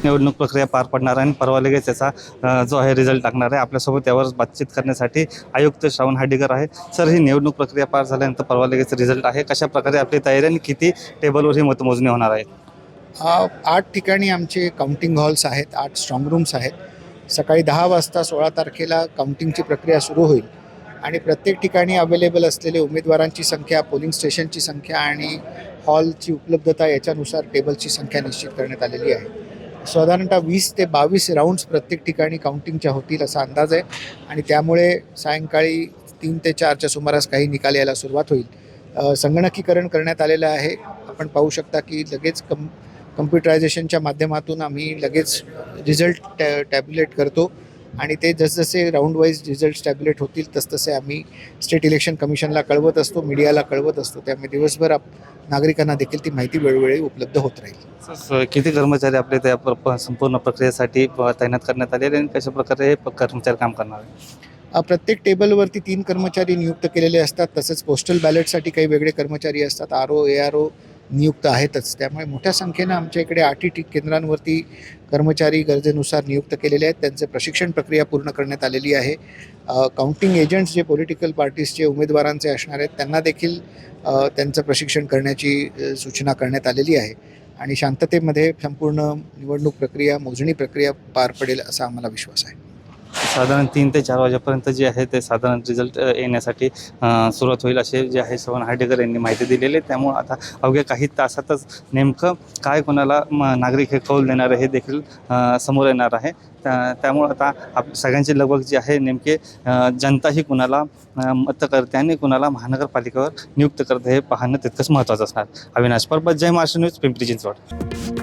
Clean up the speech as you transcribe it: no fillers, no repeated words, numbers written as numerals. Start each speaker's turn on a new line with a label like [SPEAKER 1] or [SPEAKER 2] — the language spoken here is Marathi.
[SPEAKER 1] निवडणूक प्रक्रिया पार पडणार आहे आणि परवा लगेच त्याचा जो आहे रिझल्ट लागणार आहे. आपल्यासोबत यावर बातचीत करण्यासाठी आयुक्त श्रावण हार्डीकर आहे. सर, ही निवडणूक प्रक्रिया पार झाल्यानंतर परवा लगेच रिझल्ट आहे. कशा प्रकारे आपली तयारी आणि किती टेबलवर ही मतमोजणी होणार आहे?
[SPEAKER 2] 8 ठिकाणी आमचे काउंटिंग हॉल्स आहेत, 8 स्ट्रॉंग रूम्स आहेत. सकाळी 10 वाजता 16 तारखेला काउंटिंगची प्रक्रिया सुरू होईल आणि प्रत्येक ठिकाणी अवेलेबल असलेले उमेदवारांची संख्या, पोलिंग स्टेशनची संख्या आणि हॉलची उपलब्धता याच्यानुसार टेबलची संख्या निश्चित करण्यात आलेली आहे. साधारणतः 20 ते 22 राऊंड्स प्रत्येक ठिकाणी काउंटिंगच्या होतील असा अंदाज आहे आणि त्यामुळे सायंकाळी 3 ते 4च्या सुमारास काही निकाल यायला सुरुवात होईल. संगणकीकरण करण्यात आलेलं आहे. आपण पाहू शकता की लगेच कम्प्युटरायझेशनच्या माध्यमातून आम्ही लगेच रिझल्ट टॅब्युलेट करतो आणि ते जसजसे राऊंड वाईज रिझल्ट टॅब्युलेट होतील तसतसे आम्ही स्टेट इलेक्शन कमिशनला कळवत असतो, मीडियाला कळवत असतो. त्यामुळे दिवसभर नागरिकांना देखील ती माहिती वेळोवेळी उपलब्ध होत राहील.
[SPEAKER 1] किती कर्मचारी आपले त्या संपूर्ण प्रक्रियेसाठी तैनात करण्यात आलेले आणि कशा प्रकारे हे कर्मचारी काम करणार आहे?
[SPEAKER 2] प्रत्येक टेबलवरती 3 कर्मचारी नियुक्त केलेले असतात. तसेच पोस्टल बॅलेटसाठी काही वेगळे कर्मचारी असतात. RO ARO नियुक्त आहेतच. त्यामुळे मोठ्या संख्येनं आमच्या इकडे 8 केंद्रांवरती कर्मचारी गरजेनुसार नियुक्त केलेले आहेत. त्यांचे प्रशिक्षण प्रक्रिया पूर्ण करण्यात आलेली आहे. काउंटिंग एजंट्स जे पॉलिटिकल पार्टीजचे उमेदवारांचे असणार आहेत त्यांना देखील त्यांचं प्रशिक्षण करण्याची सूचना करण्यात आलेली आहे आणि शांततेमध्ये संपूर्ण निवडणूक प्रक्रिया, मोजणी प्रक्रिया पार पडेल असा आम्हाला विश्वास आहे.
[SPEAKER 1] साधारण 3 ते 4 वाजेपर्यंत जे आहे ते साधारण रिझल्ट येण्यासाठी सुरुवात होईल असे जे आहे श्रावण हार्डीकर यांनी माहिती दिलेली आहे. त्यामुळे आता अवघ्या काही तासातच नेमकं काय कोणाला नागरिक हे कौल देणार आहे हे देखील समोर येणार आहे. त्यामुळे आता सगळ्यांची लगबग जी आहे नेमके जनता ही कुणाला मत करते आणि कुणाला महानगरपालिकेवर नियुक्त करते हे पाहणं तितकंच महत्त्वाचं असणार. अविनाश परबत, जय महाराष्ट्र न्यूज, पिंपरी चिंचवड.